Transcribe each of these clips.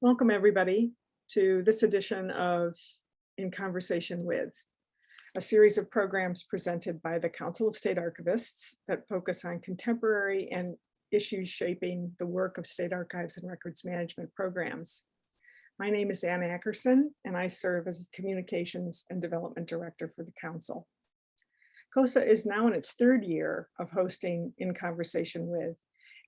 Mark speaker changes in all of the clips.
Speaker 1: Welcome, everybody, to this edition of In Conversation With, a series of programs presented by the Council of State Archivists that focus on contemporary and issues shaping the work of state archives and records management programs. My name is Ann Ackerson, and I serve as the Communications and Development Director for the Council. COSA is now in its third year of hosting In Conversation With,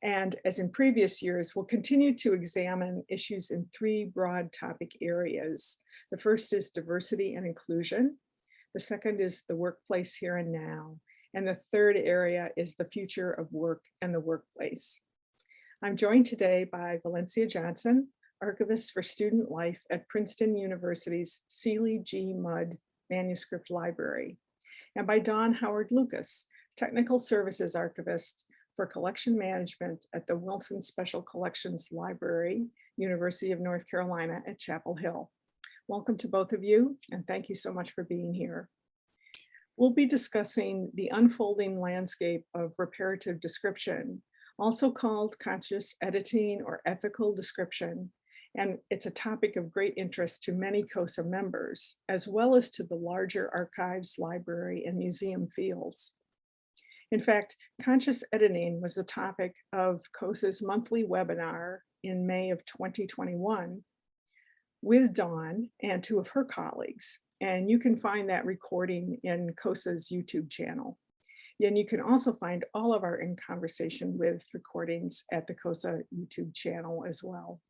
Speaker 1: and as in previous years, we'll continue to examine issues in three broad topic areas. The first is diversity and inclusion. The second is the workplace here and now. And the third area is the future of work and the workplace. I'm joined today by Valencia Johnson, Archivist for Student Life at Princeton University's Seeley G. Mudd Manuscript Library, and by Dawne Howard Lucas, Technical Services Archivist for Collection Management at the Wilson Special Collections Library, University of North Carolina at Chapel Hill. Welcome to both of you, and thank you so much for being here. We'll be discussing the unfolding landscape of reparative description, also called conscious editing or ethical description, and it's a topic of great interest to many COSA members, as well as to the larger archives, library, and museum fields. In fact, conscious editing was the topic of COSA's monthly webinar in May of 2021 with Dawne and two of her colleagues. And you can find that recording in COSA's YouTube channel. And you can also find all of our In Conversation With recordings at the COSA YouTube channel as well.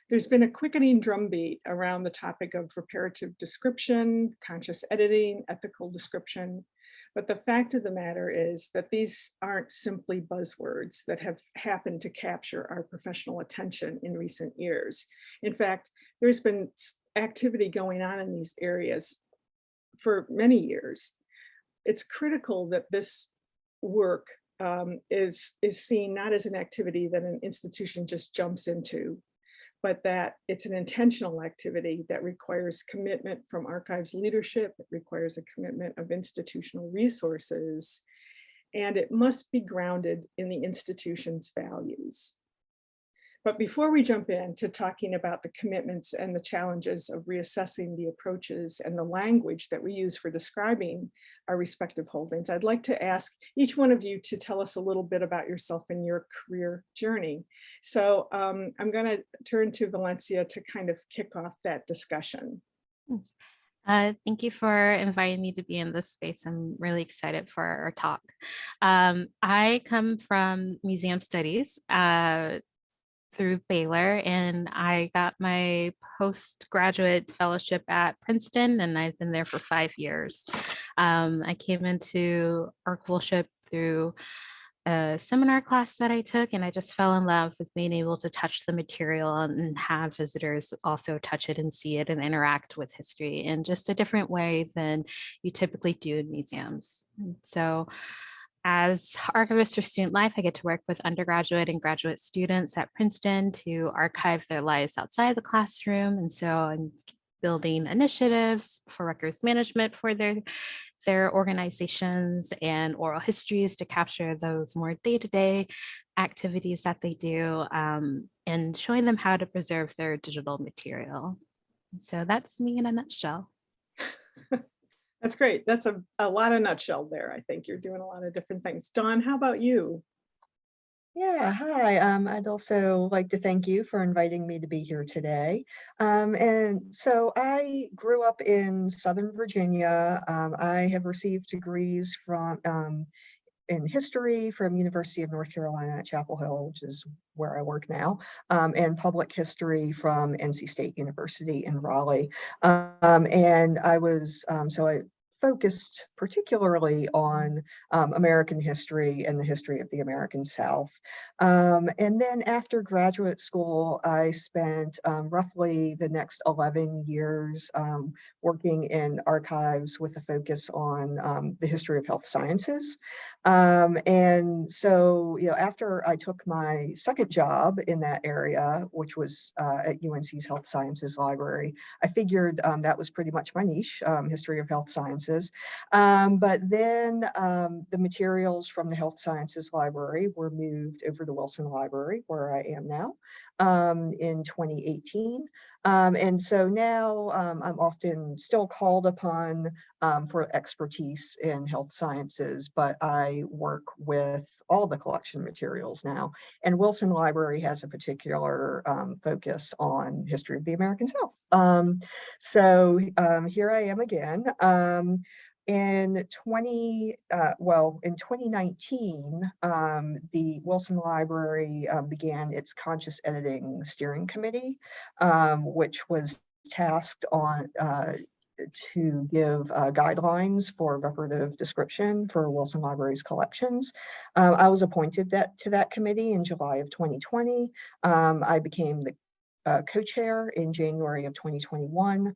Speaker 1: There's been a quickening drumbeat around the topic of reparative description, conscious editing, ethical description. But the fact of the matter is that these aren't simply buzzwords that have happened to capture our professional attention in recent years. In fact, there's been activity going on in these areas for many years. It's critical that this work is seen not as an activity that an institution just jumps into, but that it's an intentional activity that requires commitment from archives leadership, it requires a commitment of institutional resources, and it must be grounded in the institution's values. But before we jump into talking about the commitments and the challenges of reassessing the approaches and the language that we use for describing our respective holdings, I'd like to ask each one of you to tell us a little bit about yourself and your career journey. So I'm going to turn to Valencia to kind of kick off that discussion.
Speaker 2: Thank you for inviting me to be in this space. I'm really excited for our talk. I come from museum studies through Baylor, and I got my postgraduate fellowship at Princeton, and I've been there for 5 years. I came into archivalship through a seminar class that I took, and I just fell in love with being able to touch the material and have visitors also touch it and see it and interact with history in just a different way than you typically do in museums. And so as archivist for Student Life, I get to work with undergraduate and graduate students at Princeton to archive their lives outside the classroom. And so I'm building initiatives for records management for their organizations and oral histories to capture those more day-to-day activities that they do, and showing them how to preserve their digital material. So that's me in a nutshell.
Speaker 1: That's great. That's a lot of nutshell there. I think you're doing a lot of different things. Dawne, how about you?
Speaker 3: Yeah, hi. I'd also like to thank you for inviting me to be here today. And so I grew up in Southern Virginia. I have received degrees from in history from University of North Carolina at Chapel Hill, which is where I work now, and public history from NC State University in Raleigh. And I was, so I focused particularly on American history and the history of the American South. And then after graduate school, I spent roughly the next 11 years working in archives with a focus on the history of health sciences. And so, after I took my second job in that area, which was at UNC's Health Sciences Library, I figured that was pretty much my niche, history of health sciences. Sciences. But then the materials from the Health Sciences Library were moved over to Wilson Library, where I am now, in 2018. And so now I'm often still called upon for expertise in health sciences, but I work with all the collection materials now. And Wilson Library has a particular focus on history of the American South. So here I am again. In 2019, the Wilson Library began its Conscious Editing Steering Committee, which was tasked on to give guidelines for reparative description for Wilson Library's collections. I was appointed to that committee in July of 2020. I became the co-chair in January of 2021.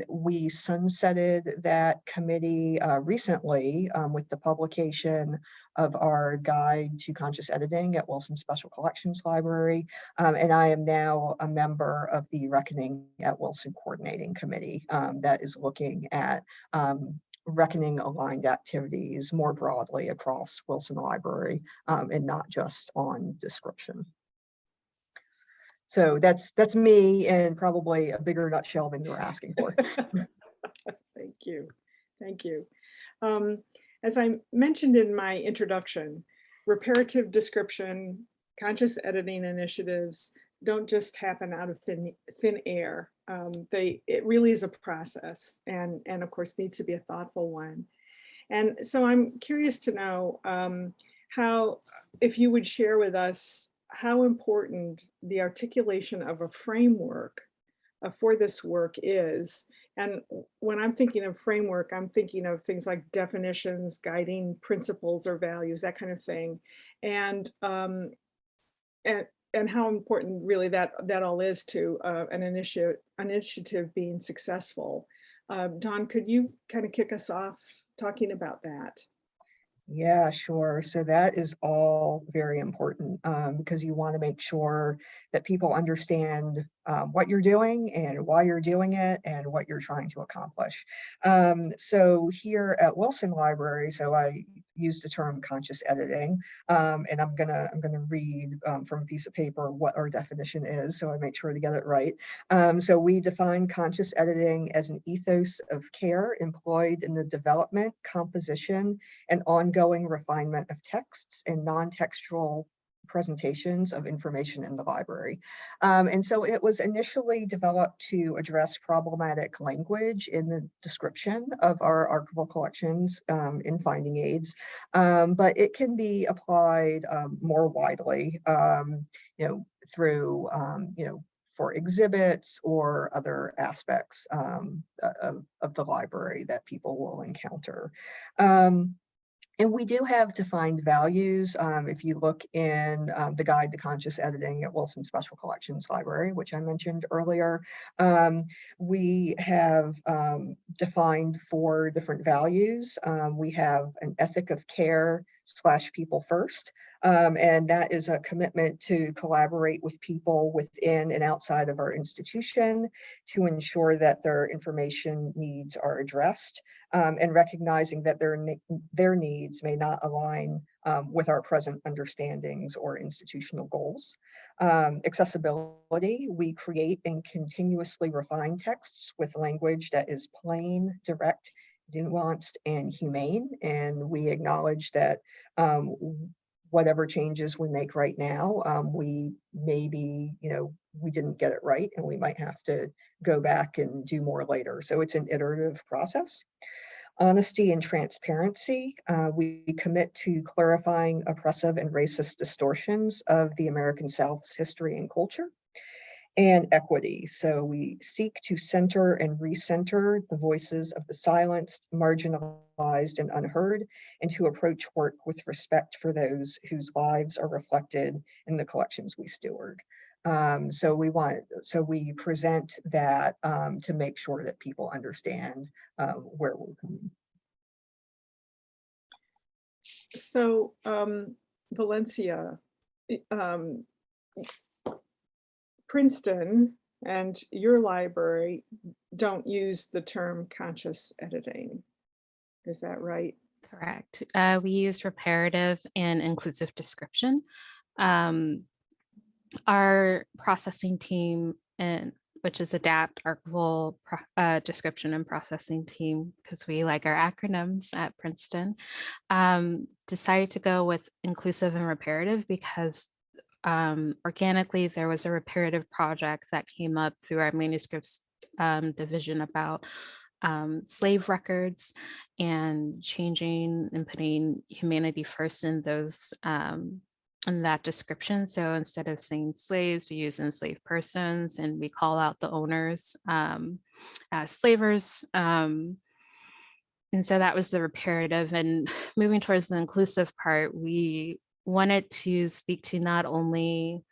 Speaker 3: We sunsetted that committee recently with the publication of our guide to conscious editing at Wilson Special Collections Library. And I am now a member of the Reckoning at Wilson Coordinating Committee that is looking at reckoning aligned activities more broadly across Wilson Library and not just on description. So that's me in probably a bigger nutshell than you were asking for.
Speaker 1: Thank you. Thank you. As I mentioned in my introduction, reparative description, conscious editing initiatives don't just happen out of thin air. It really is a process and of course needs to be a thoughtful one. And so I'm curious to know how, if you would share with us how important the articulation of a framework for this work is. And when I'm thinking of framework, I'm thinking of things like definitions, guiding principles or values, that kind of thing. And how important really that all is to an initiative being successful. Dawne, could you kind of kick us off talking about that?
Speaker 3: Yeah, sure. So that is all very important because you want to make sure that people understand what you're doing and why you're doing it and what you're trying to accomplish. So here at Wilson Library, so I use the term conscious editing, and I'm gonna read from a piece of paper what our definition is, so I make sure to get it right. So we define conscious editing as an ethos of care employed in the development, composition, and ongoing refinement of texts and non-textual presentations of information in the library. And so it was initially developed to address problematic language in the description of our archival collections in finding aids, but it can be applied more widely, through, for exhibits or other aspects of the library that people will encounter. And we do have defined values. If you look in the Guide to Conscious Editing at Wilson Special Collections Library, which I mentioned earlier, we have defined 4 different values. We have an ethic of care / people first. And that is a commitment to collaborate with people within and outside of our institution to ensure that their information needs are addressed, and recognizing that their needs may not align with our present understandings or institutional goals. Accessibility, we create and continuously refine texts with language that is plain, direct, nuanced, and humane. And we acknowledge that whatever changes we make right now, we maybe, we didn't get it right and we might have to go back and do more later. So it's an iterative process. Honesty and transparency, we commit to clarifying oppressive and racist distortions of the American South's history and culture. And equity. So we seek to center and recenter the voices of the silenced, marginalized, and unheard, and to approach work with respect for those whose lives are reflected in the collections we steward. So we present that to make sure that people understand where we're coming.
Speaker 1: So Valencia, Princeton and your library don't use the term conscious editing. Is that right?
Speaker 2: Correct. We use reparative and inclusive description. Our processing team, and which is adapt, archival, description and processing team, because we like our acronyms at Princeton, decided to go with inclusive and reparative because organically there was a reparative project that came up through our manuscripts division about slave records and changing and putting humanity first in those in that description. So instead of saying slaves, we use enslaved persons, and we call out the owners as slavers. And so that was the reparative. And moving towards the inclusive part, we wanted to speak to not only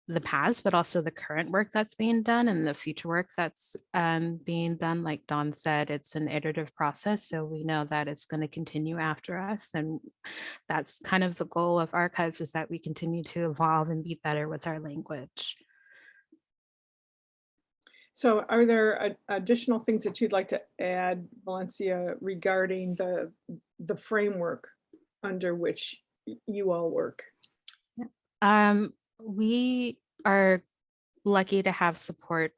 Speaker 2: the past, but also the current work that's being done and the future work that's being done. Like Dawne said, it's an iterative process. So we know that it's going to continue after us. And that's kind of the goal of archives, is that we continue to evolve and be better with our language.
Speaker 1: So are there additional things that you'd like to add, Valencia, regarding the framework under which you all work?
Speaker 2: We are lucky to have support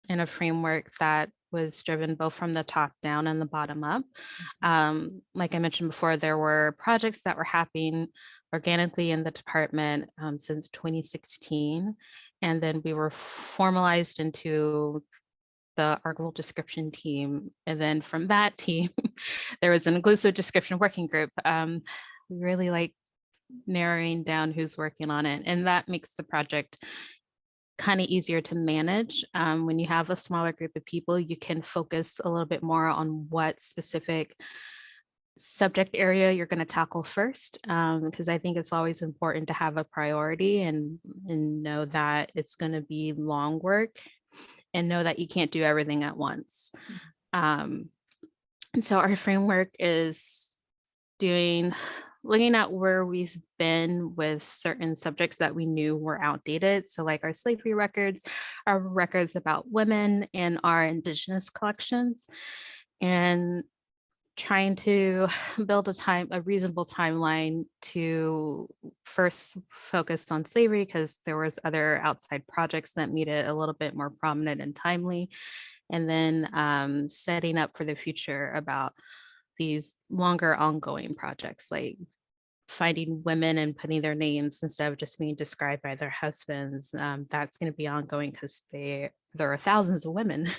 Speaker 2: in a framework that was driven both from the top down and the bottom up. Like I mentioned before, there were projects that were happening organically in the department since 2016. And then we were formalized into the archival description team. And then from that team, there was an inclusive description working group. We really like narrowing down who's working on it. And that makes the project kind of easier to manage. When you have a smaller group of people, you can focus a little bit more on what specific subject area you're going to tackle first, because I think it's always important to have a priority and know that it's going to be long work and know that you can't do everything at once. And so our framework is looking at where we've been with certain subjects that we knew were outdated. So like our slavery records, our records about women, and our Indigenous collections, and trying to build a reasonable timeline to first focus on slavery, because there was other outside projects that made it a little bit more prominent and timely. And then setting up for the future about these longer ongoing projects, like finding women and putting their names instead of just being described by their husbands. That's going to be ongoing because there are thousands of women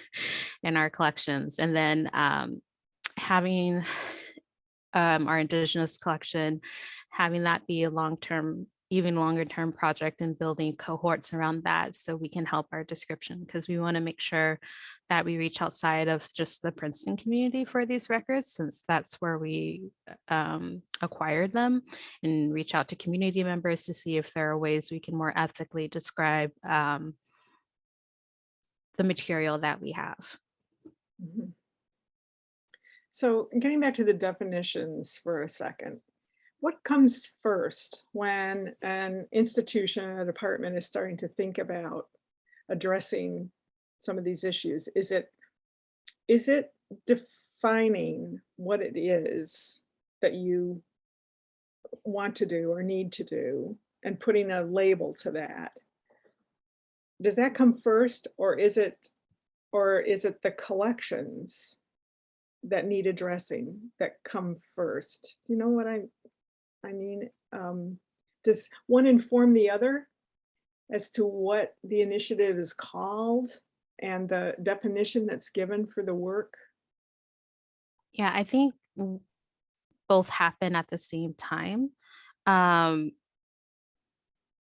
Speaker 2: in our collections. And then having our Indigenous collection, having that be a long-term, even longer term project, and building cohorts around that so we can help our description, because we want to make sure that we reach outside of just the Princeton community for these records, since that's where we acquired them, and reach out to community members to see if there are ways we can more ethically describe the material that we have.
Speaker 1: Mm-hmm. So getting back to the definitions for a second, what comes first when an institution, a department is starting to think about addressing some of these issues? Is it defining what it is that you want to do or need to do and putting a label to that? Does that come first, or is it the collections that need addressing that come first? You know what I mean? Does one inform the other as to what the initiative is called and the definition that's given for the work?
Speaker 2: Yeah, I think both happen at the same time.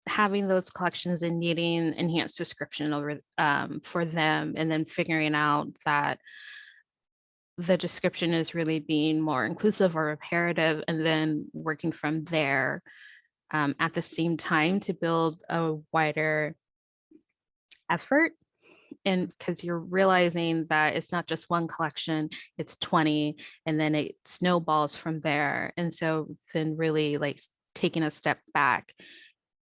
Speaker 2: Having those collections and needing enhanced description over for them, and then figuring out that the description is really being more inclusive or reparative, and then working from there at the same time to build a wider effort. And because you're realizing that it's not just one collection, it's 20, and then it snowballs from there. And so then really like taking a step back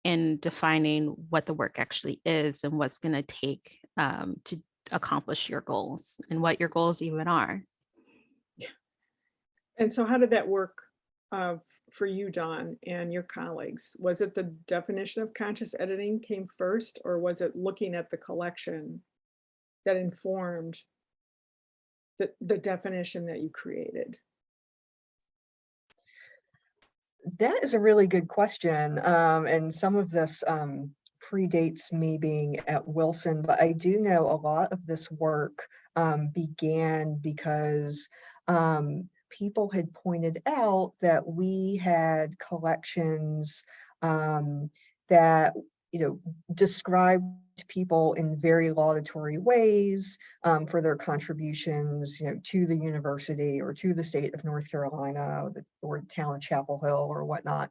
Speaker 2: and defining what the work actually is and what's going to take to accomplish your goals, and what your goals even are.
Speaker 1: And so how did that work for you, Dawne, and your colleagues? Was it the definition of conscious editing came first, or was it looking at the collection that informed the definition that you created?
Speaker 3: That is a really good question. And some of this predates me being at Wilson, but I do know a lot of this work began because people had pointed out that we had collections that, described people in very laudatory ways for their contributions, to the university or to the state of North Carolina or the town of Chapel Hill or whatnot.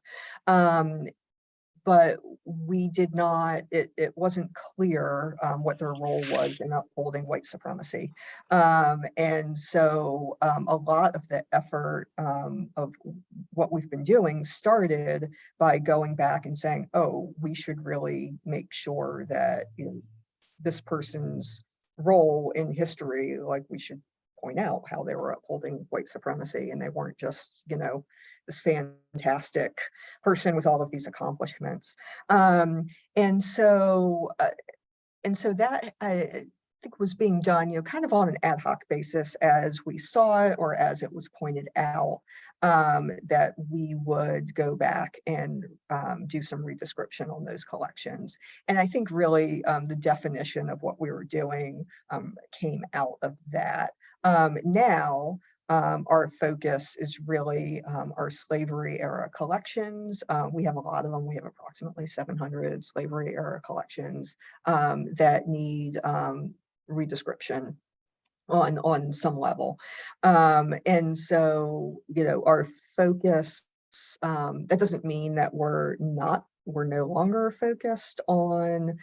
Speaker 3: But we did not, it wasn't clear what their role was in upholding white supremacy. And so a lot of the effort of what we've been doing started by going back and saying, oh, we should really make sure that this person's role in history, like we should point out how they were upholding white supremacy and they weren't just, this fantastic person with all of these accomplishments. And so that I think was being done, kind of on an ad hoc basis as we saw it or as it was pointed out, that we would go back and do some redescription on those collections. And I think really the definition of what we were doing came out of that. Now, our focus is really our slavery era collections. We have a lot of them. We have approximately 700 slavery era collections that need redescription on some level. And so, our focus, that doesn't mean that we're no longer focused on,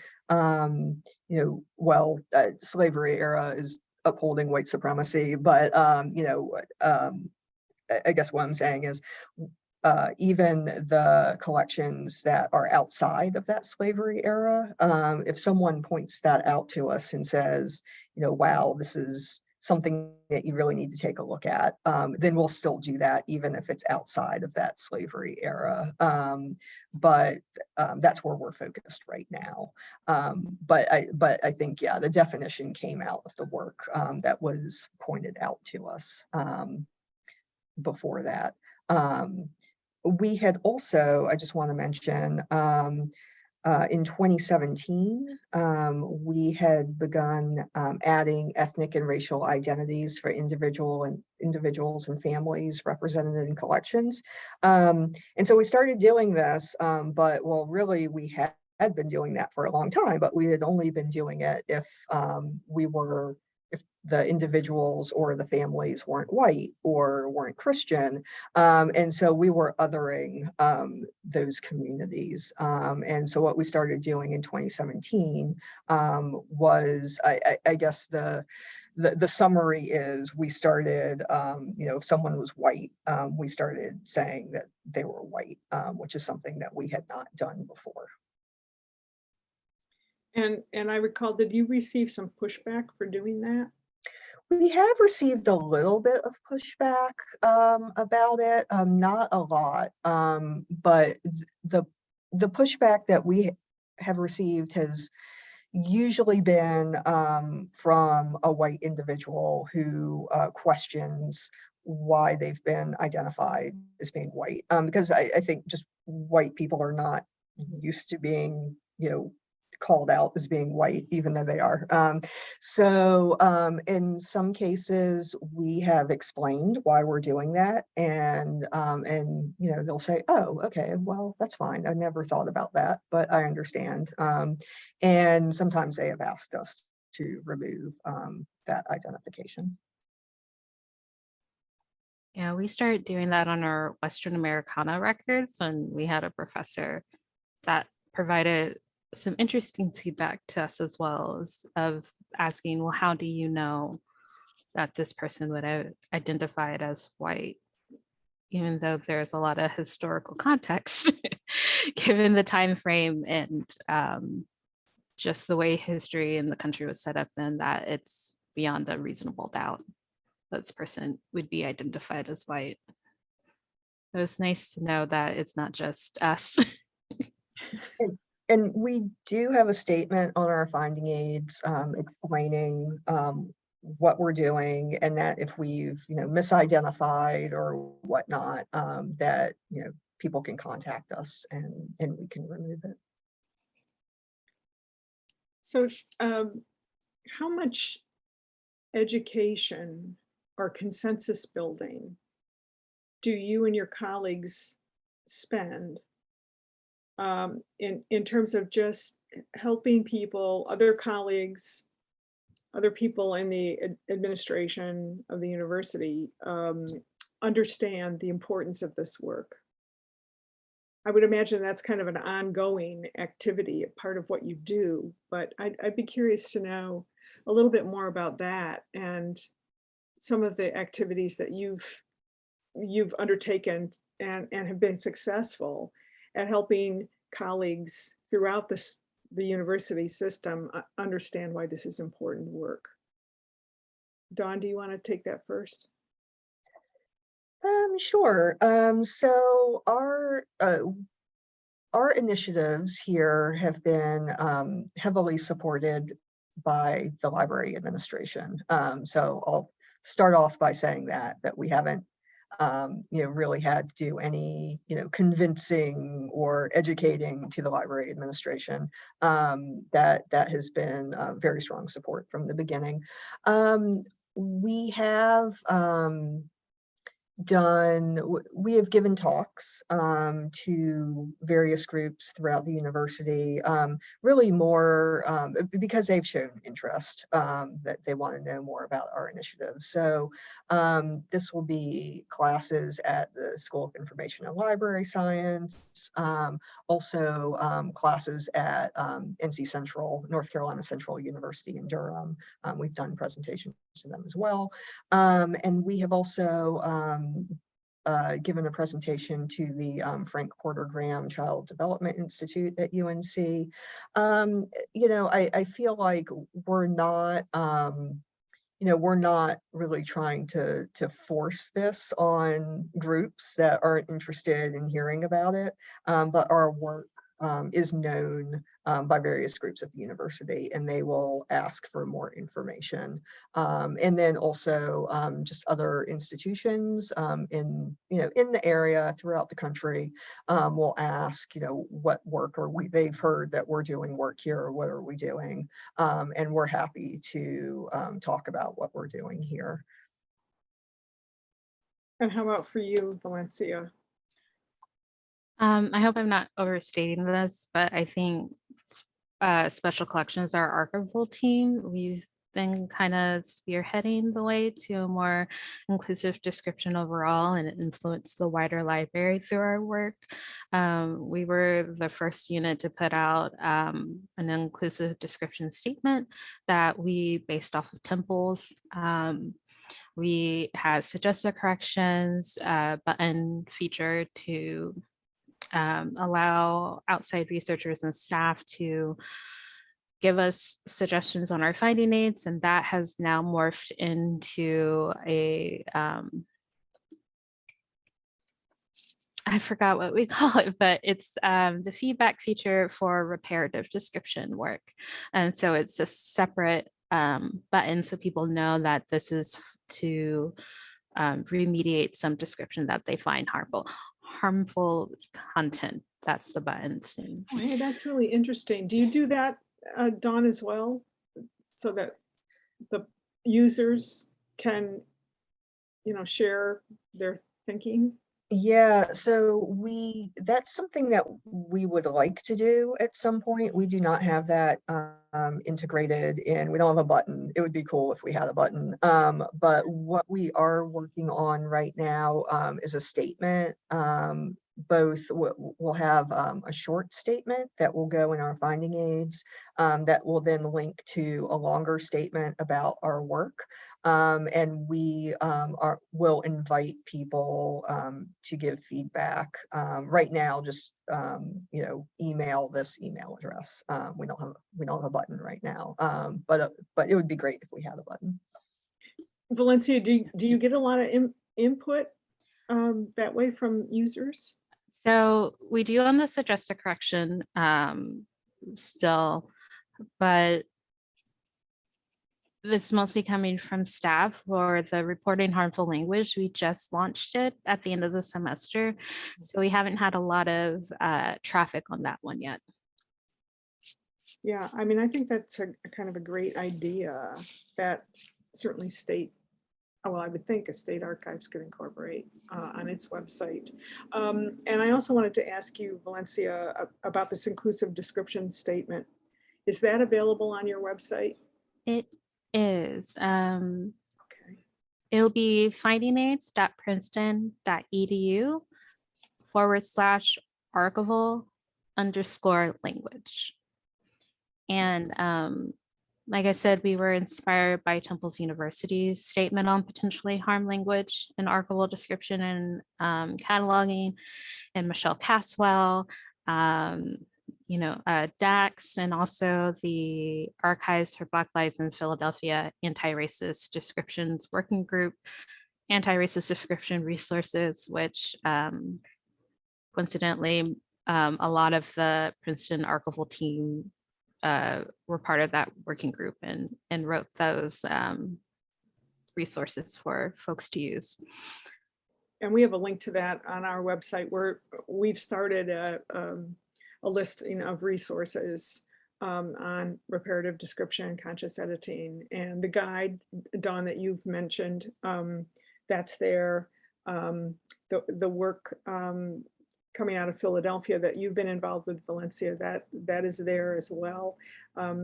Speaker 3: slavery era is upholding white supremacy, but I guess what I'm saying is even the collections that are outside of that slavery era, if someone points that out to us and says, wow, this is something that you really need to take a look at, then we'll still do that even if it's outside of that slavery era. But that's where we're focused right now. But I think, yeah, the definition came out of the work that was pointed out to us before that. We had also, I just want to mention, in 2017, we had begun adding ethnic and racial identities for individuals and families represented in collections. And so we started doing this, but really we had been doing that for a long time, but we had only been doing it if if the individuals or the families weren't white or weren't Christian. And so we were othering those communities. And so what we started doing in 2017 was, I guess the summary is we started, if someone was white, we started saying that they were white, which is something that we had not done before.
Speaker 1: And I recall, did you receive some pushback for doing that?
Speaker 3: We have received a little bit of pushback about it, not a lot, but the pushback that we have received has usually been from a white individual who questions why they've been identified as being white, because I think just white people are not used to being, called out as being white, even though they are. So in some cases, we have explained why we're doing that, and they'll say, "Oh, okay, well, that's fine. I never thought about that, but I understand." And sometimes they have asked us to remove that identification.
Speaker 2: Yeah, we started doing that on our Western Americana records, and we had a professor that provided some interesting feedback to us as well, as of asking, well, how do you know that this person would have identified as white, even though there's a lot of historical context given the time frame and just the way history in the country was set up, then that it's beyond a reasonable doubt. this person would be identified as white. It was nice to know that it's not just us.
Speaker 3: And we do have a statement on our finding aids explaining what we're doing, and that if we've misidentified or whatnot, that people can contact us and we can remove it.
Speaker 1: So how much education or consensus building do you and your colleagues spend in terms of just helping people, other colleagues, other people in the administration of the university understand the importance of this work? I would imagine that's kind of an ongoing activity, a part of what you do, but I'd be curious to know a little bit more about that and some of the activities that you've undertaken and have been successful at helping colleagues throughout the university system understand why this is important work. Dawne, do you want to take that first?
Speaker 3: Sure. So our initiatives here have been heavily supported by the library administration. So I'll start off by saying that we haven't really had to do any convincing or educating to the library administration. That has been very strong support from the beginning. We have we have given talks to various groups throughout the university, really more because they've shown interest, that they want to know more about our initiatives. So this will be classes at the School of Information and Library Science, also classes at NC Central, North Carolina Central University in Durham. We've done presentations to them as well. And we have also given a presentation to the Frank Porter Graham Child Development Institute at UNC. I feel like we're not, we're not really trying to force this on groups that aren't interested in hearing about it, but our work is known by various groups at the university, and they will ask for more information. And then also just other institutions in the area throughout the country will ask, what work they've heard that we're doing work here, what are we doing? And we're happy to talk about what we're doing here.
Speaker 1: And how about for you, Valencia?
Speaker 2: I hope I'm not overstating this, but I think Special Collections, our archival team, we've been kind of spearheading the way to a more inclusive description overall, and it influenced the wider library through our work. We were the first unit to put out an inclusive description statement that we based off of temples. We had suggested corrections, button feature to allow outside researchers and staff to give us suggestions on our finding aids, and that has now morphed into a I forgot what we call it, but it's the feedback feature for reparative description work. And so it's a separate button so people know that this is to remediate some description that they find harmful content. That's the button soon.
Speaker 1: Oh, hey, that's really interesting. Do you do that, Dawne, as well? So that the users can, share their thinking?
Speaker 3: Yeah, so that's something that we would like to do at some point. We do not have that integrated in. We don't have a button. It would be cool if we had a button. But what we are working on right now is a statement. Both we'll have a short statement that will go in our finding aids that will then link to a longer statement about our work. And we will invite people to give feedback. Right now, just email this email address. We don't have a button right now, but it would be great if we had a button.
Speaker 1: Valencia, do you get a lot of input that way from users?
Speaker 2: So we do on the suggested correction still, but it's mostly coming from staff. For the reporting harmful language, we just launched it at the end of the semester. So we haven't had a lot of traffic on that one yet.
Speaker 1: Yeah, I mean, I think that's a kind of a great idea that certainly I would think a state archives could incorporate on its website. And I also wanted to ask you, Valencia, about this inclusive description statement. Is that available on your website?
Speaker 2: It is.
Speaker 1: Okay.
Speaker 2: It'll be findingaids.princeton.edu/archival_language. And like I said, we were inspired by Temple's University's statement on potentially harmed language and archival description and cataloging, and Michelle Caswell, Dax, and also the Archives for Black Lives in Philadelphia Anti-Racist Descriptions Working Group, Anti-Racist Description Resources, which coincidentally, a lot of the Princeton archival team were part of that working group and wrote those resources for folks to use.
Speaker 1: And we have a link to that on our website where we've started a list of resources on reparative description and conscious editing. And the guide, Dawne, that you've mentioned, that's there. The work coming out of Philadelphia that you've been involved with, Valencia, that is there as well. I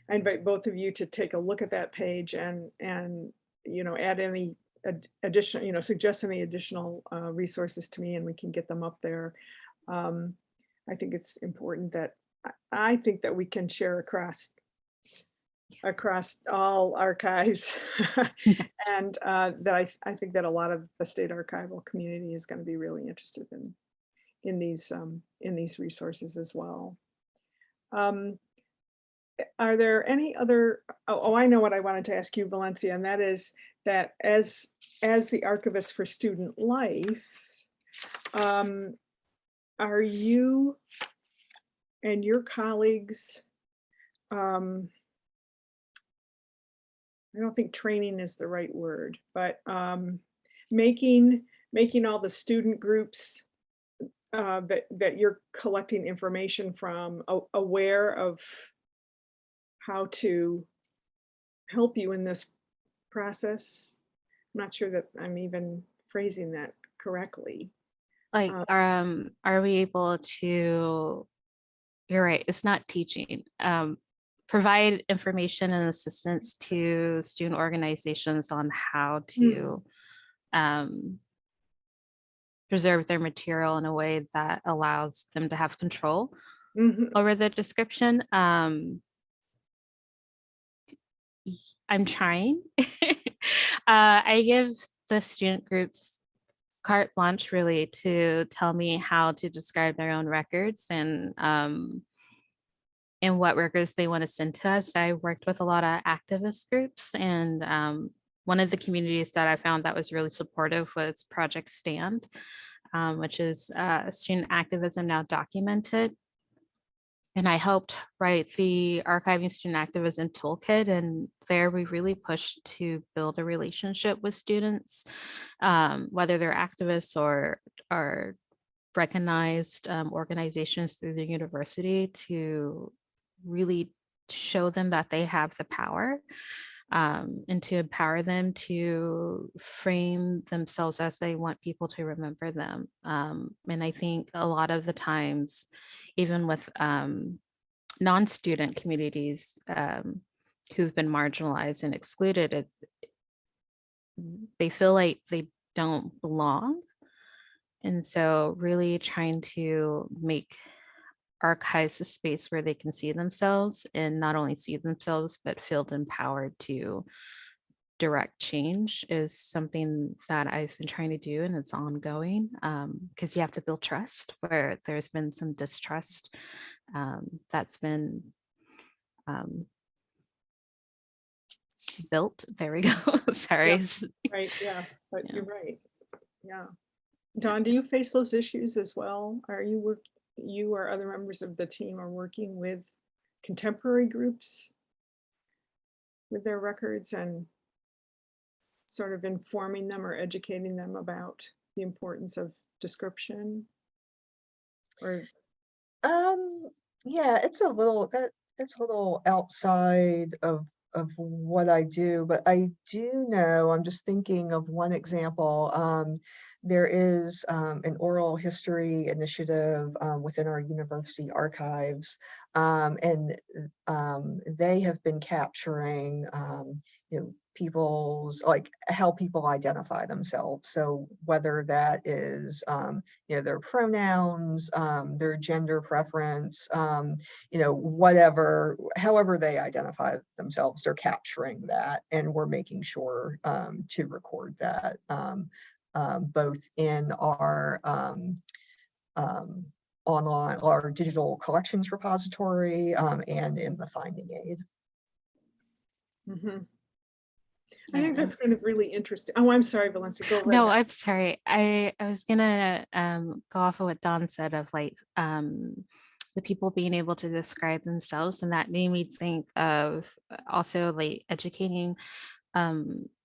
Speaker 1: invite both of you to take a look at that page and add any additional, suggest any additional resources to me, and we can get them up there. I think it's important that I think that we can share across all archives, and that I think that a lot of the state archival community is going to be really interested in these resources as well. Are there any other? Oh, I know what I wanted to ask you, Valencia, and that is that as the archivist for student life, are you and your colleagues, I don't think training is the right word, but making all the student groups that you're collecting information from aware of how to help you in this process? I'm not sure that I'm even phrasing that correctly.
Speaker 2: Like, are we able to, you're right, it's not teaching, provide information and assistance to student organizations on how to preserve their material in a way that allows them to have control over the description. I'm trying. I give the student groups carte blanche really to tell me how to describe their own records and what records they want to send to us. I worked with a lot of activist groups, and one of the communities that I found that was really supportive was Project Stand, which is student activism now documented. And I helped write the Archiving Student Activism Toolkit, and there we really pushed to build a relationship with students, whether they're activists or recognized organizations through the university, to really show them that they have the power, and to empower them to frame themselves as they want people to remember them. And I think a lot of the times, even with non-student communities who've been marginalized and excluded, they feel like they don't belong. And so really trying to make archives a space where they can see themselves, and not only see themselves, but feel empowered to direct change, is something that I've been trying to do, and it's ongoing, because you have to build trust where there's been some distrust that's been built. There we go. Sorry.
Speaker 1: Right, yeah, but
Speaker 2: Yeah.
Speaker 1: you're right. Yeah. Dawne, do you face those issues as well? Are you or other members of the team are working with contemporary groups with their records and sort of informing them or educating them about the importance of description? Or
Speaker 3: Um, yeah, it's a little outside of what I do, but I do know, I'm just thinking of one example. There is an oral history initiative within our university archives, and they have been capturing, people's, like, how people identify themselves. So whether that is their pronouns, their gender preference, whatever, however they identify themselves, they're capturing that, and we're making sure to record that, both in our um, online, our digital collections repository, and in the finding aid.
Speaker 1: Mhm. I think that's kind of really interesting. Oh, I'm sorry, Valencia, go right
Speaker 2: No,
Speaker 1: ahead.
Speaker 2: I'm sorry. I was gonna go off of what Dawn said of like the people being able to describe themselves, and that made me think of also like educating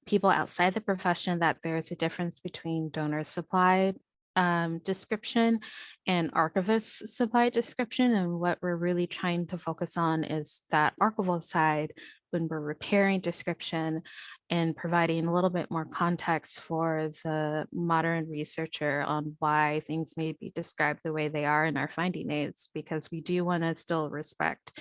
Speaker 2: people outside the profession that there's a difference between donor supplied description and archivist supplied description. And what we're really trying to focus on is that archival side when we're repairing description and providing a little bit more context for the modern researcher on why things may be described the way they are in our finding aids, because we do want to still respect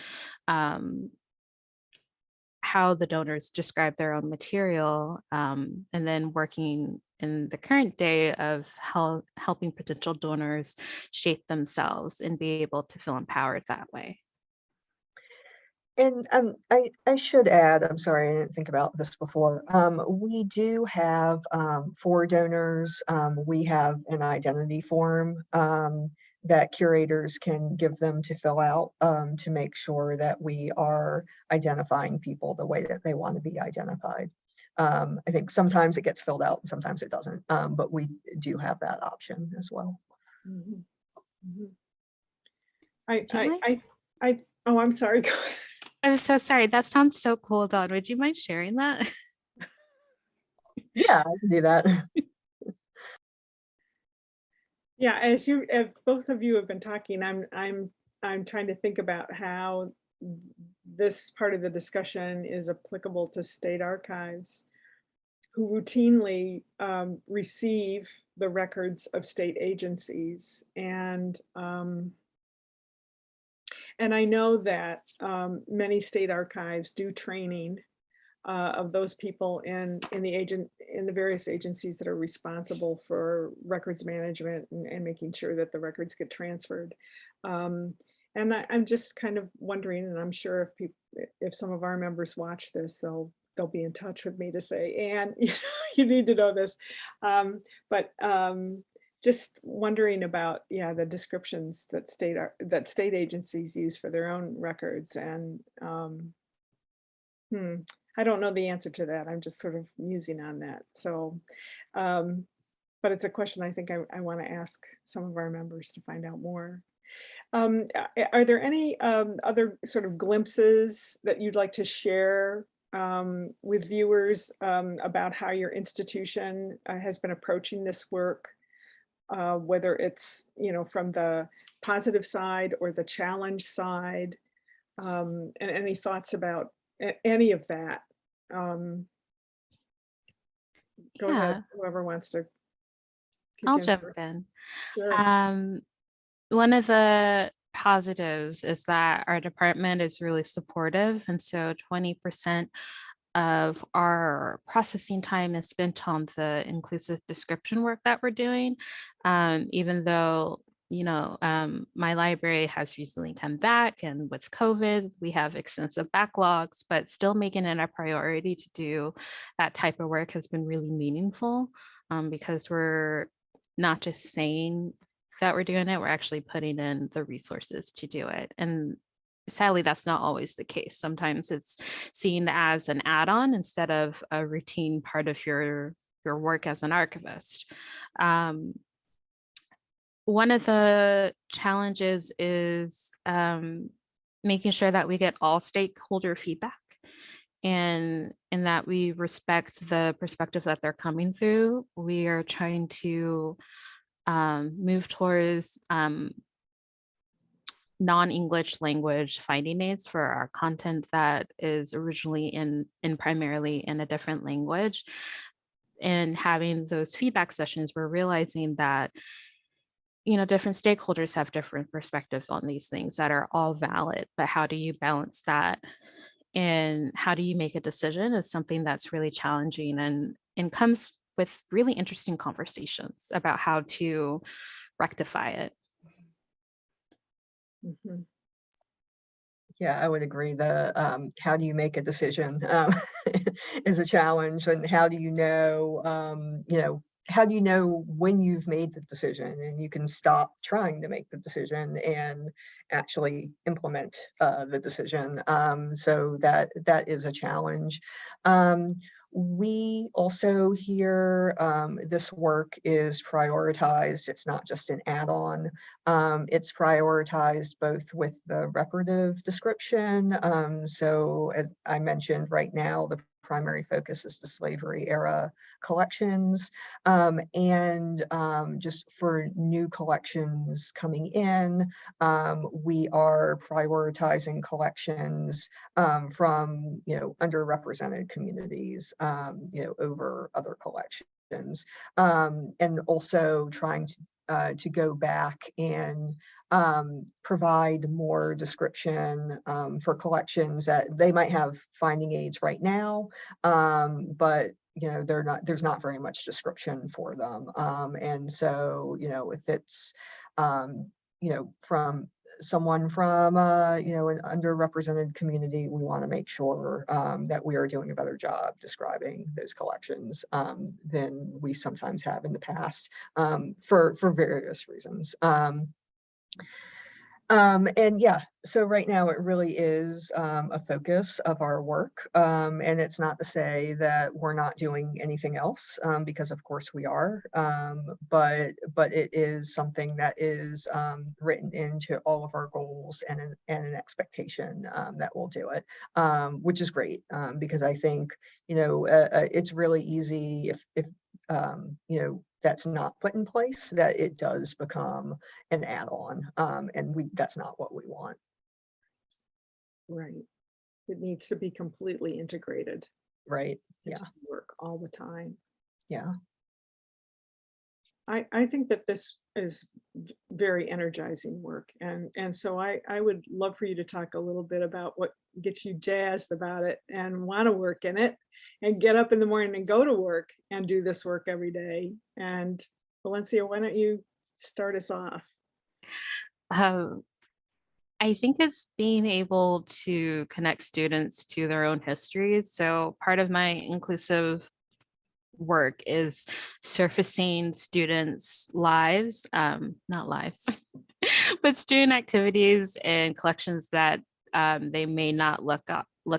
Speaker 2: how the donors describe their own material, and then working in the current day of helping potential donors shape themselves and be able to feel empowered that way.
Speaker 3: And I should add, I'm sorry, I didn't think about this before. We do have, for donors, we have an identity form that curators can give them to fill out, to make sure that we are identifying people the way that they want to be identified. I think sometimes it gets filled out and sometimes it doesn't, but we do have that option as well.
Speaker 1: Mhm, mhm.
Speaker 2: Can I?
Speaker 1: Oh, I'm sorry. Go ahead.
Speaker 2: I'm so sorry. That sounds so cool, Dawn. Would you mind sharing that?
Speaker 3: Yeah, I can do that.
Speaker 1: Yeah, as both of you have been talking, I'm trying to think about how this part of the discussion is applicable to state archives who routinely receive the records of state agencies. And I know that many state archives do training of those people in the various agencies that are responsible for records management and making sure that the records get transferred. And I'm just kind of wondering, and I'm sure if some of our members watch this, they'll be in touch with me to say, and you need to know this. But just wondering about, yeah, the descriptions that state agencies use for their own records. And I don't know the answer to that. I'm just sort of musing on that. So, but it's a question I think I want to ask some of our members to find out more. Are there any other sort of glimpses that you'd like to share with viewers about how your institution has been approaching this work, whether it's, from the positive side or the challenge side, and any thoughts about any of that? Um, Go ahead,
Speaker 2: Yeah,
Speaker 1: whoever wants to kick
Speaker 2: I'll
Speaker 1: in
Speaker 2: jump
Speaker 1: first.
Speaker 2: in.
Speaker 1: Sure.
Speaker 2: Um, One of the positives is that our department is really supportive. And so 20% of our processing time is spent on the inclusive description work that we're doing. Even though, my library has recently come back, and with COVID, we have extensive backlogs, but still making it a priority to do that type of work has been really meaningful, because we're not just saying that we're doing it, we're actually putting in the resources to do it. And sadly, that's not always the case. Sometimes it's seen as an add-on instead of a routine part of your work as an archivist. One of the challenges is making sure that we get all stakeholder feedback and that we respect the perspective that they're coming through. We are trying to move towards non-English language finding aids for our content that is originally in primarily in a different language. And having those feedback sessions, we're realizing that, you know, different stakeholders have different perspectives on these things that are all valid, but how do you balance that? And how do you make a decision is something that's really challenging and comes with really interesting conversations about how to rectify it.
Speaker 1: Mhm.
Speaker 3: Yeah, I would agree. The how do you make a decision is a challenge, and how do you know, how do you know when you've made the decision and you can stop trying to make the decision and actually implement the decision? So that is a challenge. We also here, this work is prioritized. It's not just an add-on. It's prioritized both with the reparative description. So as I mentioned, right now, the primary focus is the slavery era collections. And just for new collections coming in, we are prioritizing collections from, underrepresented communities, over other collections. And also trying to go back and provide more description for collections that they might have finding aids right now, but there's not very much description for them. And so, if it's, from someone from, an underrepresented community, we want to make sure that we are doing a better job describing those collections than we sometimes have in the past, for various reasons. And yeah, so right now it really is a focus of our work. And it's not to say that we're not doing anything else, because of course we are, but it is something that is written into all of our goals and an expectation that we'll do it, which is great, because I think, it's really easy if that's not put in place, that it does become an add-on, and that's not what we want.
Speaker 1: Right. It needs to be completely integrated
Speaker 3: Right.
Speaker 1: into
Speaker 3: Yeah.
Speaker 1: the work all the time.
Speaker 3: Yeah.
Speaker 1: I think that this is very energizing work. And so I would love for you to talk a little bit about what gets you jazzed about it and want to work in it and get up in the morning and go to work and do this work every day. And Valencia, why don't you start us off?
Speaker 2: I think it's being able to connect students to their own histories. So part of my inclusive work is surfacing students' lives, not lives, but student activities and collections that they may not look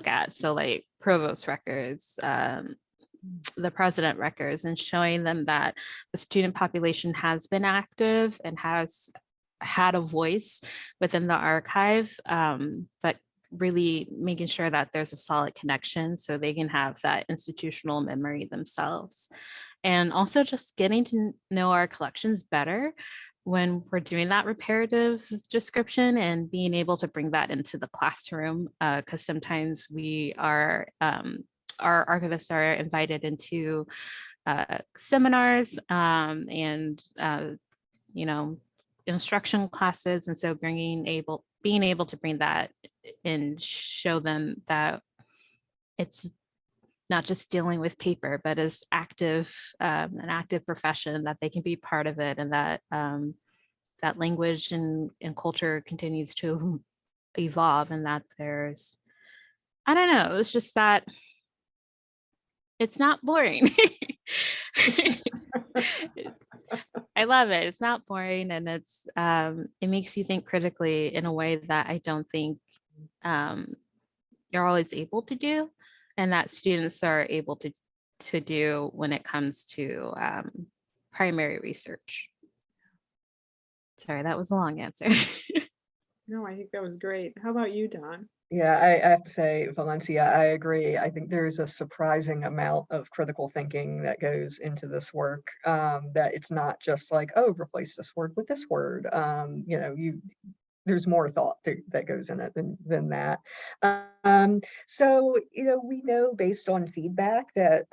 Speaker 2: at. So like provost records, the president records, and showing them that the student population has been active and has had a voice within the archive, but really making sure that there's a solid connection so they can have that institutional memory themselves. And also just getting to know our collections better when we're doing that reparative description and being able to bring that into the classroom, because sometimes we are, our archivists are invited into seminars and, instruction classes. And so being able to bring that and show them that it's not just dealing with paper, but as active, an active profession, that they can be part of it, and that that language and culture continues to evolve, and that there's, I don't know, it's just that it's not boring. I love it. It's not boring, and it's it makes you think critically in a way that I don't think you're always able to do, and that students are able to do when it comes to primary research. Sorry, that was a long answer.
Speaker 1: No, I think that was great. How about you, Dawne?
Speaker 3: Yeah, I have to say, Valencia, I agree. I think there's a surprising amount of critical thinking that goes into this work, that it's not just like, oh, replace this word with this word. There's more thought that goes in it than that. So, we know based on feedback that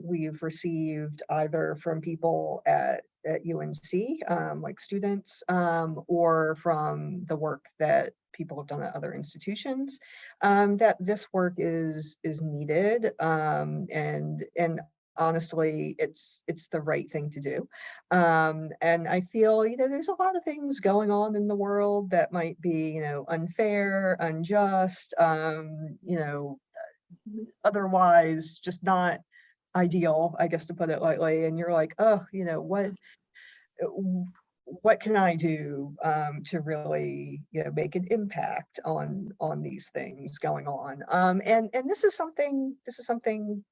Speaker 3: we've received either from people at UNC, like students, or from the work that people have done at other institutions, that this work is needed, and honestly, it's the right thing to do. And I feel, there's a lot of things going on in the world that might be, unfair, unjust, otherwise just not ideal, I guess, to put it lightly. And you're like, oh, what can I do to really, make an impact on these things going on? And this is something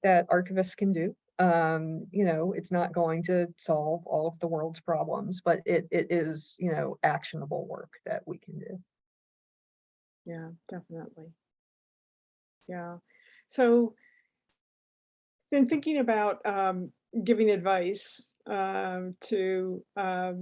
Speaker 3: that archivists can do. It's not going to solve all of the world's problems, but it is, actionable work that we can do.
Speaker 1: Yeah, definitely. Yeah. So in thinking about giving advice to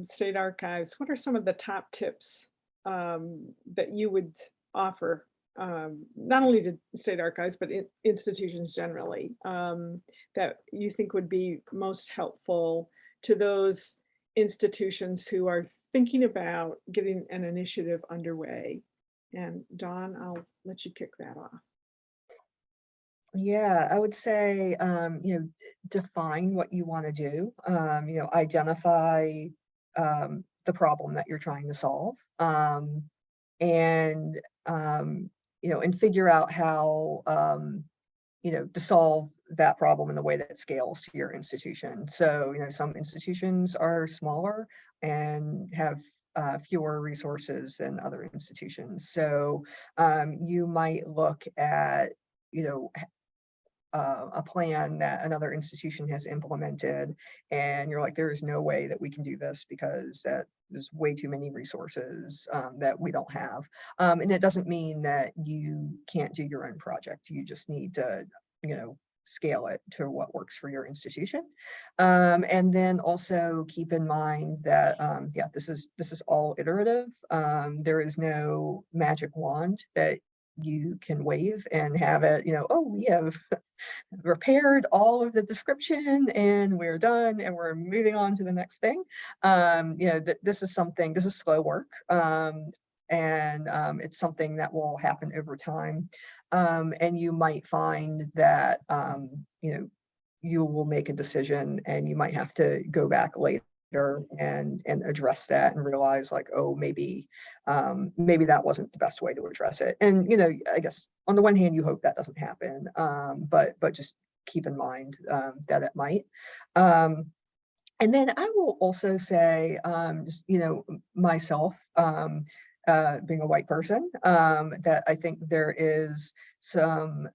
Speaker 1: state archives, what are some of the top tips that you would offer, not only to state archives, but institutions generally, that you think would be most helpful to those institutions who are thinking about getting an initiative underway? And Dawne, I'll let you kick that off.
Speaker 3: Yeah, I would say, define what you want to do, identify the problem that you're trying to solve, and, and figure out how, to solve that problem in the way that scales to your institution. So, some institutions are smaller and have fewer resources than other institutions. So you might look at, you know, a plan that another institution has implemented, and you're like, there is no way that we can do this because that there's way too many resources that we don't have. And it doesn't mean that you can't do your own project. You just need to, scale it to what works for your institution. And then also keep in mind that, yeah, this is all iterative. There is no magic wand that you can wave and have it, oh, we have repaired all of the description and we're done and we're moving on to the next thing. This is slow work. It's something that will happen over time. And you might find that, you will make a decision and you might have to go back later and address that and realize like, oh, maybe that wasn't the best way to address it. And I guess on the one hand you hope that doesn't happen, but just keep in mind that it might. And then I will also say, just myself, being a white person, that I think there is some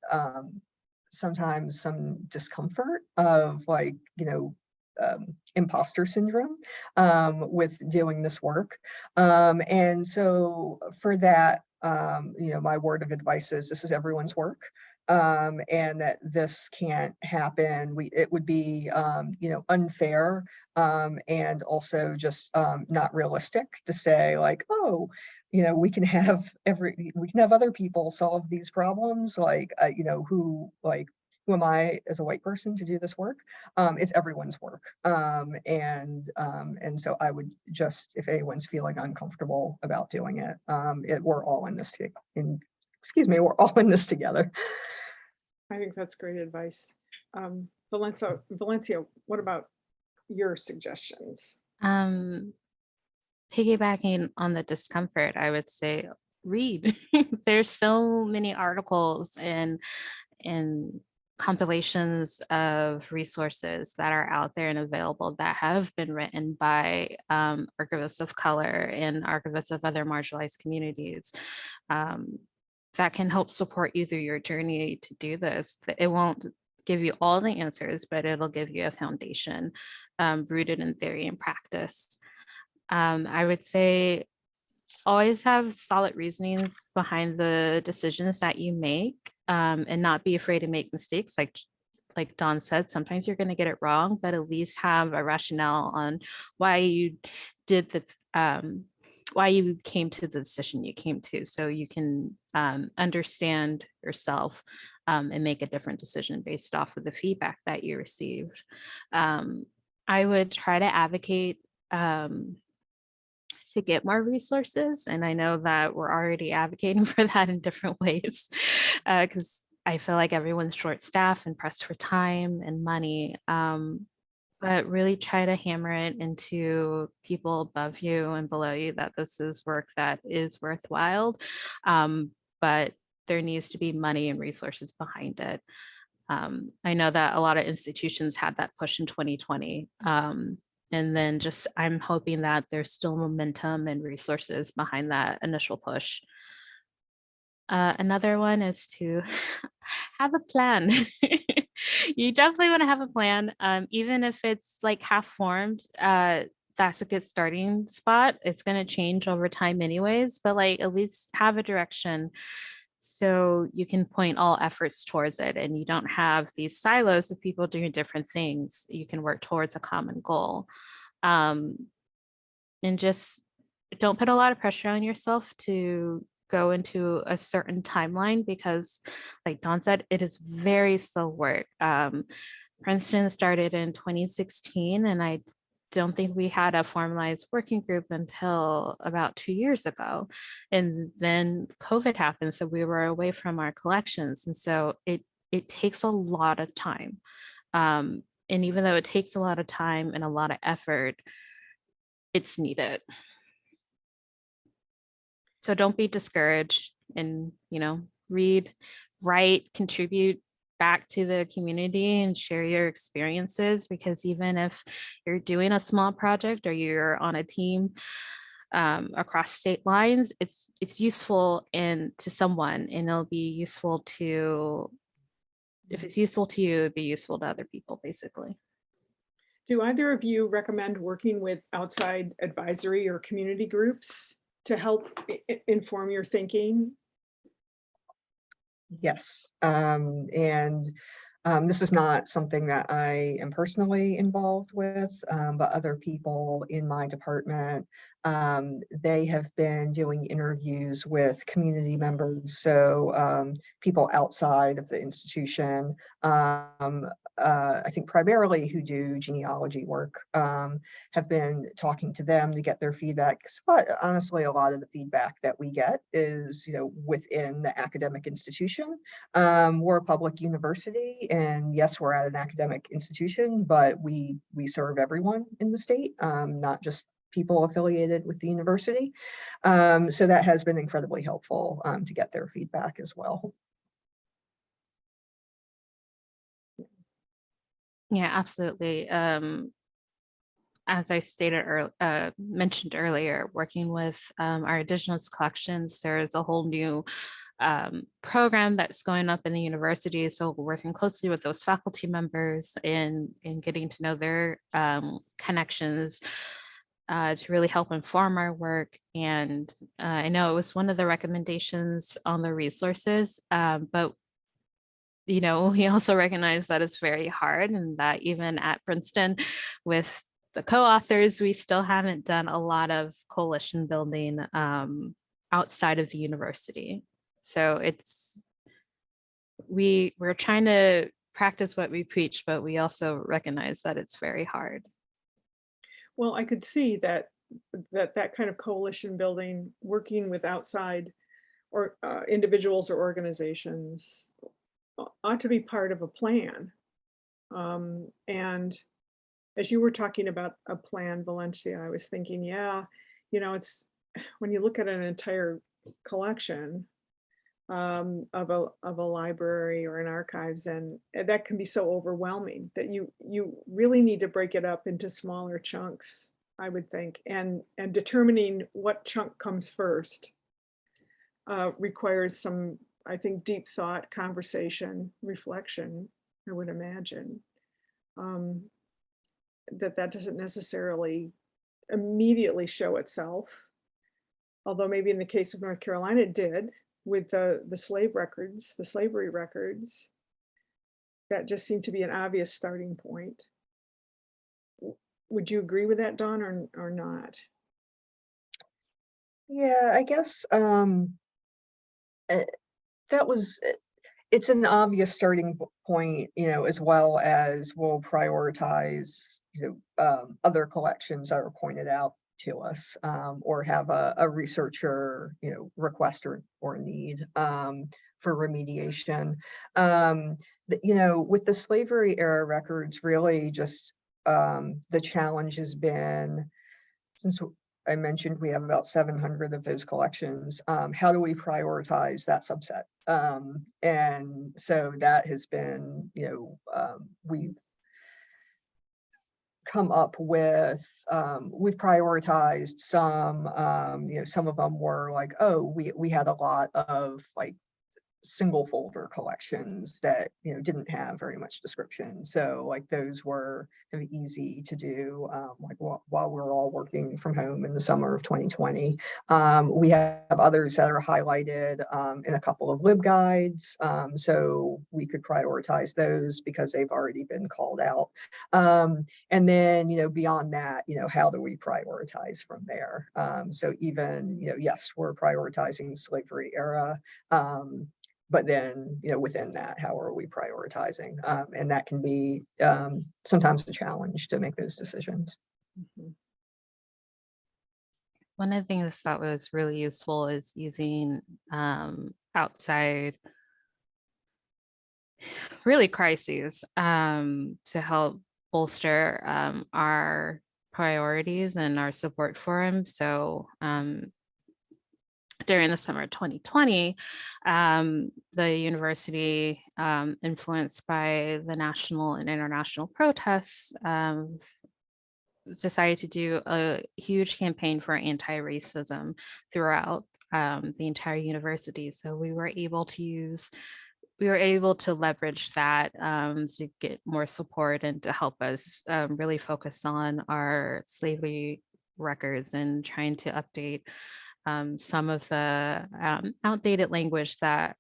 Speaker 3: sometimes some discomfort of like, imposter syndrome with doing this work. And so for that, my word of advice is this is everyone's work. And that this can't happen. It would be, unfair, and also just not realistic to say like, oh, we can have other people solve these problems. Like, who am I as a white person to do this work? It's everyone's work. And so I would just, if anyone's feeling uncomfortable about doing it, we're all in this, we're all in this together.
Speaker 1: I think that's great advice. Valencia, what about your suggestions?
Speaker 2: Piggybacking on the discomfort, I would say read. There's so many articles and compilations of resources that are out there and available that have been written by archivists of color and archivists of other marginalized communities. that can help support you through your journey to do this. It won't give you all the answers, but it'll give you a foundation rooted in theory and practice. I would say always have solid reasonings behind the decisions that you make, and not be afraid to make mistakes. Like Dawne said, sometimes you're going to get it wrong, but at least have a rationale on why you did the why you came to the decision you came to, so you can understand yourself and make a different decision based off of the feedback that you received. I would try to advocate to get more resources. And I know that we're already advocating for that in different ways, because I feel like everyone's short staffed and pressed for time and money. But really try to hammer it into people above you and below you that this is work that is worthwhile. But there needs to be money and resources behind it. I know that a lot of institutions had that push in 2020. And then just, I'm hoping that there's still momentum and resources behind that initial push. Another one is to have a plan. You definitely want to have a plan, even if it's like half formed. That's a good starting spot. It's going to change over time anyways, but like at least have a direction so you can point all efforts towards it, and you don't have these silos of people doing different things. You can work towards a common goal. And just don't put a lot of pressure on yourself to go into a certain timeline, because like Dawne said, it is very slow work. Princeton started in 2016, and I don't think we had a formalized working group until about 2 years ago. And then COVID happened, so we were away from our collections. And so it takes a lot of time. And even though it takes a lot of time and a lot of effort, it's needed. So don't be discouraged, and, read, write, contribute back to the community and share your experiences, because even if you're doing a small project or you're on a team across state lines, it's useful to someone, and it'll be useful to, if it's useful to you, it'd be useful to other people, basically.
Speaker 1: Do either of you recommend working with outside advisory or community groups to help inform your thinking?
Speaker 3: Yes, this is not something that I am personally involved with, but other people in my department, they have been doing interviews with community members, so people outside of the institution, I think primarily who do genealogy work, have been talking to them to get their feedback. But honestly, a lot of the feedback that we get is, within the academic institution. We're a public university, and yes, we're at an academic institution, but we serve everyone in the state, not just people affiliated with the university. So that has been incredibly helpful to get their feedback as well.
Speaker 2: Yeah, absolutely. As I mentioned earlier, working with our indigenous collections, there's a whole new program that's going up in the university. So we're working closely with those faculty members in getting to know their connections to really help inform our work. And I know it was one of the recommendations on the resources, but we also recognize that it's very hard, and that even at Princeton with the co-authors, we still haven't done a lot of coalition building outside of the university. So we're trying to practice what we preach, but we also recognize that it's very hard.
Speaker 1: Well, I could see that kind of coalition building, working with outside or individuals or organizations, ought to be part of a plan. And as you were talking about a plan, Valencia, I was thinking, yeah, it's when you look at an entire collection of a library or an archives, and that can be so overwhelming that you really need to break it up into smaller chunks, I would think, and determining what chunk comes first. requires some, I think, deep thought, conversation, reflection, I would imagine. That doesn't necessarily immediately show itself, although maybe in the case of North Carolina it did with the slave records, the slavery records. That just seemed to be an obvious starting point. Would you agree with that, Dawne, or not?
Speaker 3: Yeah, I guess that was it's an obvious starting point, as well as we'll prioritize, other collections that are pointed out to us, or have a researcher, request or need for remediation. With the slavery era records, really just the challenge has been, since I mentioned we have about 700 of those collections, how do we prioritize that subset? And so that has been, we've come up with, we've prioritized some, some of them were like, oh, we had a lot of like single folder collections that didn't have very much description, so like those were kind of easy to do, like while we're all working from home in the summer of 2020. We have others that are highlighted in a couple of LibGuides, so we could prioritize those because they've already been called out, and then beyond that, how do we prioritize from there? So even yes, we're prioritizing slavery era, but then, within that, how are we prioritizing? And that can be sometimes a challenge to make those decisions.
Speaker 1: Mhm.
Speaker 2: One of the things that was really useful is using outside really crises to help bolster our priorities and our support for them. So during the summer of 2020, the university, influenced by the national and international protests, decided to do a huge campaign for anti-racism throughout the entire university. So we were able to leverage that to get more support and to help us really focus on our slavery records and trying to update some of the outdated language that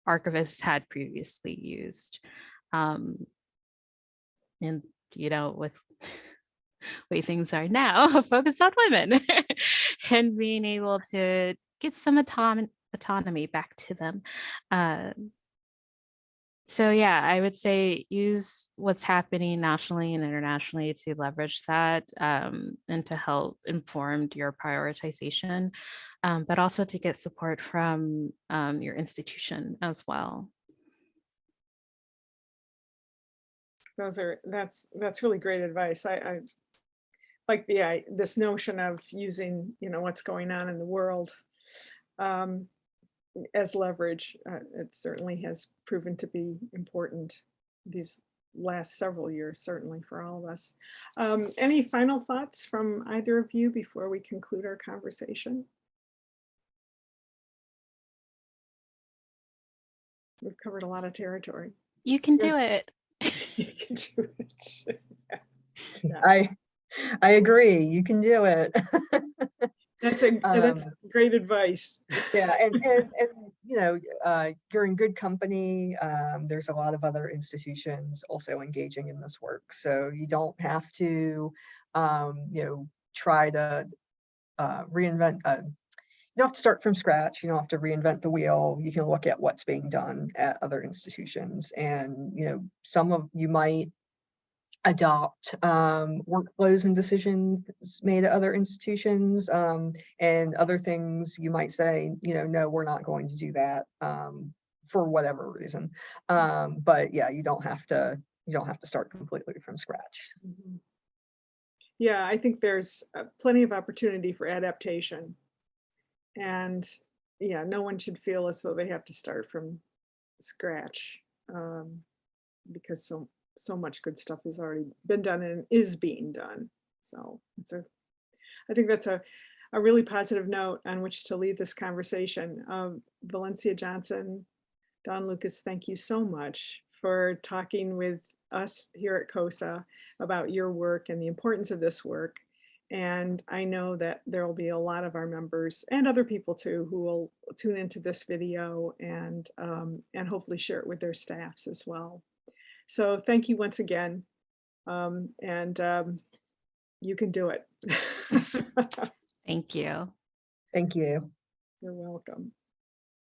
Speaker 2: archivists had previously used. And, with the way things are now, focused on women and being able to get some autonomy back to them. So yeah, I would say use what's happening nationally and internationally to leverage that and to help inform your prioritization, but also to get support from your institution as well.
Speaker 1: That's really great advice. I like this notion of using what's going on in the world as leverage. It certainly has proven to be important these last several years, certainly for all of us. Any final thoughts from either of you before we conclude our conversation? We've covered a lot of territory.
Speaker 2: You can do
Speaker 1: Yes.
Speaker 2: it.
Speaker 1: You can do it. Yeah.
Speaker 3: I agree. You can do it.
Speaker 1: That's great advice.
Speaker 3: Yeah, and you're in good company. There's a lot of other institutions also engaging in this work, so you don't have to, try to reinvent. You don't have to start from scratch. You don't have to reinvent the wheel. You can look at what's being done at other institutions, and some of you might adopt workflows and decisions made at other institutions, and other things you might say, no, we're not going to do that for whatever reason. But yeah, you don't have to start completely from scratch.
Speaker 1: Mhm. Yeah, I think there's plenty of opportunity for adaptation. And yeah, no one should feel as though they have to start from scratch, because so much good stuff has already been done and is being done. So I think that's a really positive note on which to leave this conversation. Valencia Johnson, Dawne Lucas, thank you so much for talking with us here at COSA about your work and the importance of this work. And I know that there will be a lot of our members and other people too who will tune into this video and hopefully share it with their staffs as well. So thank you once again. You can do it.
Speaker 2: Thank you.
Speaker 3: Thank you.
Speaker 1: You're welcome.